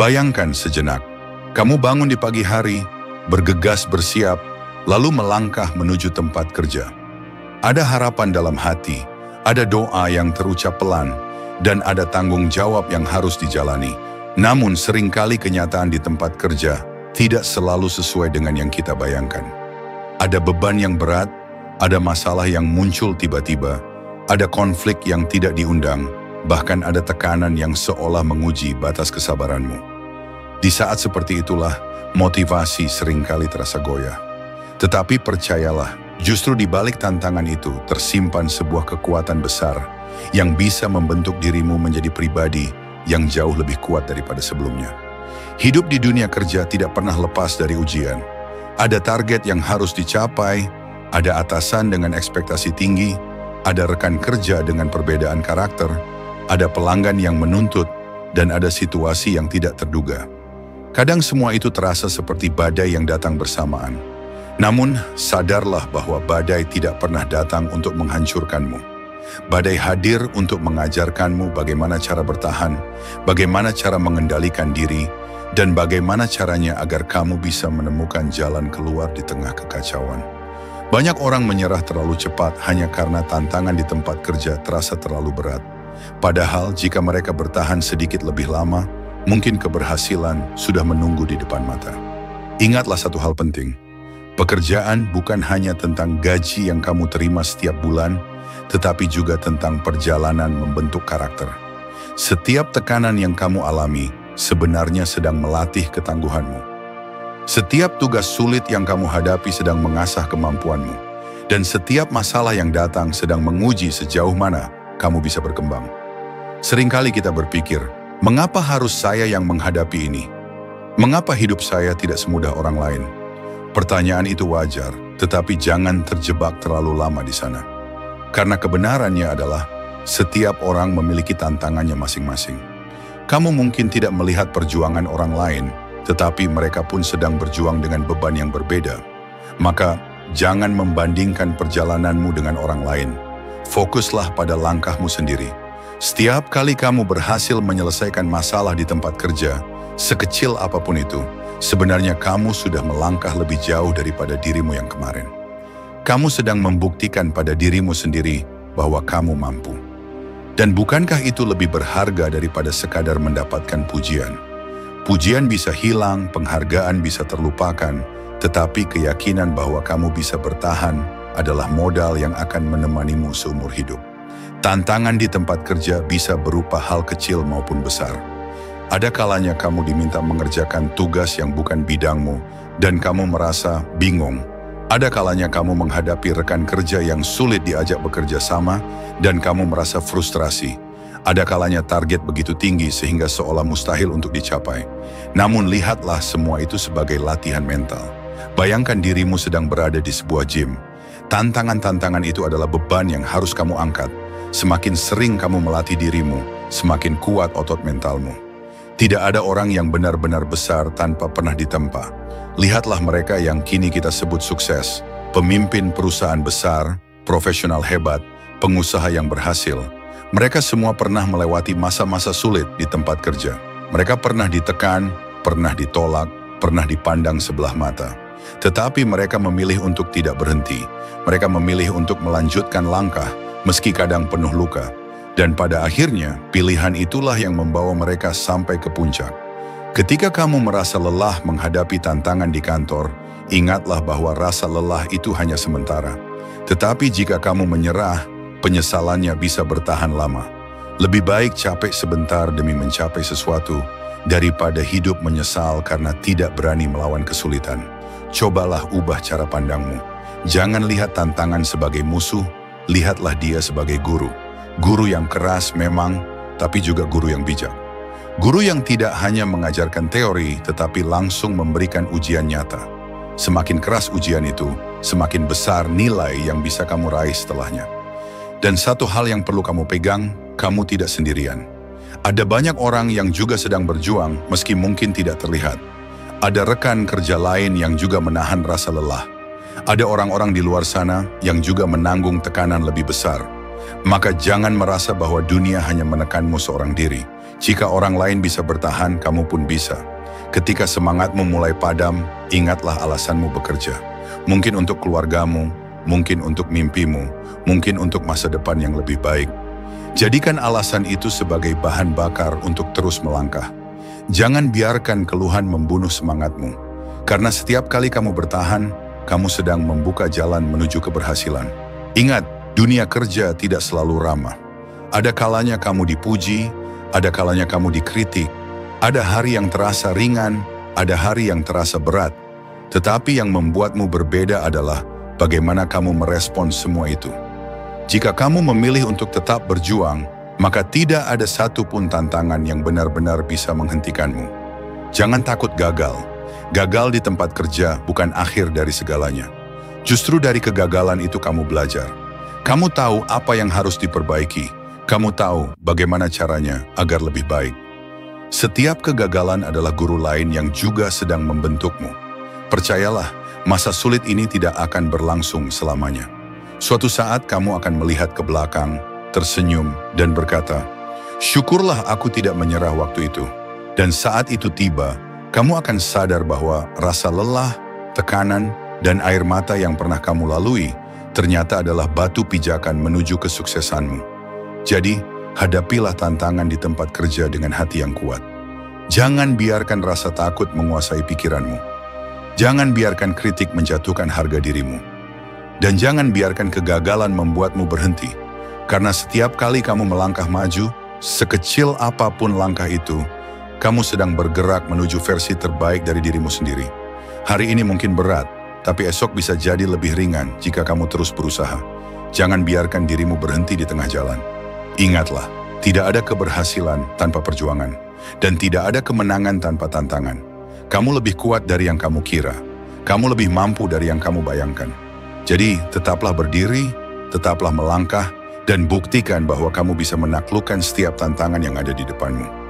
Bayangkan sejenak, kamu bangun di pagi hari, bergegas bersiap, lalu melangkah menuju tempat kerja. Ada harapan dalam hati, ada doa yang terucap pelan, dan ada tanggung jawab yang harus dijalani. Namun seringkali kenyataan di tempat kerja tidak selalu sesuai dengan yang kita bayangkan. Ada beban yang berat, ada masalah yang muncul tiba-tiba, ada konflik yang tidak diundang, bahkan ada tekanan yang seolah menguji batas kesabaranmu. Di saat seperti itulah, motivasi seringkali terasa goyah. Tetapi percayalah, justru di balik tantangan itu tersimpan sebuah kekuatan besar yang bisa membentuk dirimu menjadi pribadi yang jauh lebih kuat daripada sebelumnya. Hidup di dunia kerja tidak pernah lepas dari ujian. Ada target yang harus dicapai, ada atasan dengan ekspektasi tinggi, ada rekan kerja dengan perbedaan karakter, ada pelanggan yang menuntut, dan ada situasi yang tidak terduga. Kadang semua itu terasa seperti badai yang datang bersamaan. Namun, sadarlah bahwa badai tidak pernah datang untuk menghancurkanmu. Badai hadir untuk mengajarkanmu bagaimana cara bertahan, bagaimana cara mengendalikan diri, dan bagaimana caranya agar kamu bisa menemukan jalan keluar di tengah kekacauan. Banyak orang menyerah terlalu cepat hanya karena tantangan di tempat kerja terasa terlalu berat. Padahal jika mereka bertahan sedikit lebih lama, mungkin keberhasilan sudah menunggu di depan mata. Ingatlah satu hal penting. Pekerjaan bukan hanya tentang gaji yang kamu terima setiap bulan, tetapi juga tentang perjalanan membentuk karakter. Setiap tekanan yang kamu alami sebenarnya sedang melatih ketangguhanmu. Setiap tugas sulit yang kamu hadapi sedang mengasah kemampuanmu. Dan setiap masalah yang datang sedang menguji sejauh mana kamu bisa berkembang. Seringkali kita berpikir, mengapa harus saya yang menghadapi ini? Mengapa hidup saya tidak semudah orang lain? Pertanyaan itu wajar, tetapi jangan terjebak terlalu lama di sana. Karena kebenarannya adalah, setiap orang memiliki tantangannya masing-masing. Kamu mungkin tidak melihat perjuangan orang lain, tetapi mereka pun sedang berjuang dengan beban yang berbeda. Maka, jangan membandingkan perjalananmu dengan orang lain. Fokuslah pada langkahmu sendiri. Setiap kali kamu berhasil menyelesaikan masalah di tempat kerja, sekecil apapun itu, sebenarnya kamu sudah melangkah lebih jauh daripada dirimu yang kemarin. Kamu sedang membuktikan pada dirimu sendiri bahwa kamu mampu. Dan bukankah itu lebih berharga daripada sekadar mendapatkan pujian? Pujian bisa hilang, penghargaan bisa terlupakan, tetapi keyakinan bahwa kamu bisa bertahan adalah modal yang akan menemanimu seumur hidup. Tantangan di tempat kerja bisa berupa hal kecil maupun besar. Ada kalanya kamu diminta mengerjakan tugas yang bukan bidangmu dan kamu merasa bingung. Ada kalanya kamu menghadapi rekan kerja yang sulit diajak bekerja sama dan kamu merasa frustrasi. Ada kalanya target begitu tinggi sehingga seolah mustahil untuk dicapai. Namun lihatlah semua itu sebagai latihan mental. Bayangkan dirimu sedang berada di sebuah gym. Tantangan-tantangan itu adalah beban yang harus kamu angkat. Semakin sering kamu melatih dirimu, semakin kuat otot mentalmu. Tidak ada orang yang benar-benar besar tanpa pernah ditempa. Lihatlah mereka yang kini kita sebut sukses, pemimpin perusahaan besar, profesional hebat, pengusaha yang berhasil. Mereka semua pernah melewati masa-masa sulit di tempat kerja. Mereka pernah ditekan, pernah ditolak, pernah dipandang sebelah mata. Tetapi mereka memilih untuk tidak berhenti. Mereka memilih untuk melanjutkan langkah, meski kadang penuh luka. Dan pada akhirnya, pilihan itulah yang membawa mereka sampai ke puncak. Ketika kamu merasa lelah menghadapi tantangan di kantor, ingatlah bahwa rasa lelah itu hanya sementara. Tetapi jika kamu menyerah, penyesalannya bisa bertahan lama. Lebih baik capek sebentar demi mencapai sesuatu, daripada hidup menyesal karena tidak berani melawan kesulitan. Cobalah ubah cara pandangmu. Jangan lihat tantangan sebagai musuh, lihatlah dia sebagai guru. Guru yang keras memang, tapi juga guru yang bijak. Guru yang tidak hanya mengajarkan teori, tetapi langsung memberikan ujian nyata. Semakin keras ujian itu, semakin besar nilai yang bisa kamu raih setelahnya. Dan satu hal yang perlu kamu pegang, kamu tidak sendirian. Ada banyak orang yang juga sedang berjuang, meski mungkin tidak terlihat. Ada rekan kerja lain yang juga menahan rasa lelah. Ada orang-orang di luar sana yang juga menanggung tekanan lebih besar. Maka jangan merasa bahwa dunia hanya menekanmu seorang diri. Jika orang lain bisa bertahan, kamu pun bisa. Ketika semangatmu mulai padam, ingatlah alasanmu bekerja. Mungkin untuk keluargamu, mungkin untuk mimpimu, mungkin untuk masa depan yang lebih baik. Jadikan alasan itu sebagai bahan bakar untuk terus melangkah. Jangan biarkan keluhan membunuh semangatmu. Karena setiap kali kamu bertahan, kamu sedang membuka jalan menuju keberhasilan. Ingat, dunia kerja tidak selalu ramah. Ada kalanya kamu dipuji, ada kalanya kamu dikritik. Ada hari yang terasa ringan, ada hari yang terasa berat. Tetapi yang membuatmu berbeda adalah bagaimana kamu merespons semua itu. Jika kamu memilih untuk tetap berjuang, maka tidak ada satupun tantangan yang benar-benar bisa menghentikanmu. Jangan takut gagal. Gagal di tempat kerja bukan akhir dari segalanya. Justru dari kegagalan itu kamu belajar. Kamu tahu apa yang harus diperbaiki. Kamu tahu bagaimana caranya agar lebih baik. Setiap kegagalan adalah guru lain yang juga sedang membentukmu. Percayalah, masa sulit ini tidak akan berlangsung selamanya. Suatu saat kamu akan melihat ke belakang, tersenyum, dan berkata, "Syukurlah aku tidak menyerah waktu itu." Dan saat itu tiba, kamu akan sadar bahwa rasa lelah, tekanan, dan air mata yang pernah kamu lalui ternyata adalah batu pijakan menuju kesuksesanmu. Jadi, hadapilah tantangan di tempat kerja dengan hati yang kuat. Jangan biarkan rasa takut menguasai pikiranmu. Jangan biarkan kritik menjatuhkan harga dirimu. Dan jangan biarkan kegagalan membuatmu berhenti. Karena setiap kali kamu melangkah maju, sekecil apapun langkah itu, kamu sedang bergerak menuju versi terbaik dari dirimu sendiri. Hari ini mungkin berat, tapi esok bisa jadi lebih ringan jika kamu terus berusaha. Jangan biarkan dirimu berhenti di tengah jalan. Ingatlah, tidak ada keberhasilan tanpa perjuangan, dan tidak ada kemenangan tanpa tantangan. Kamu lebih kuat dari yang kamu kira. Kamu lebih mampu dari yang kamu bayangkan. Jadi, tetaplah berdiri, tetaplah melangkah, dan buktikan bahwa kamu bisa menaklukkan setiap tantangan yang ada di depanmu.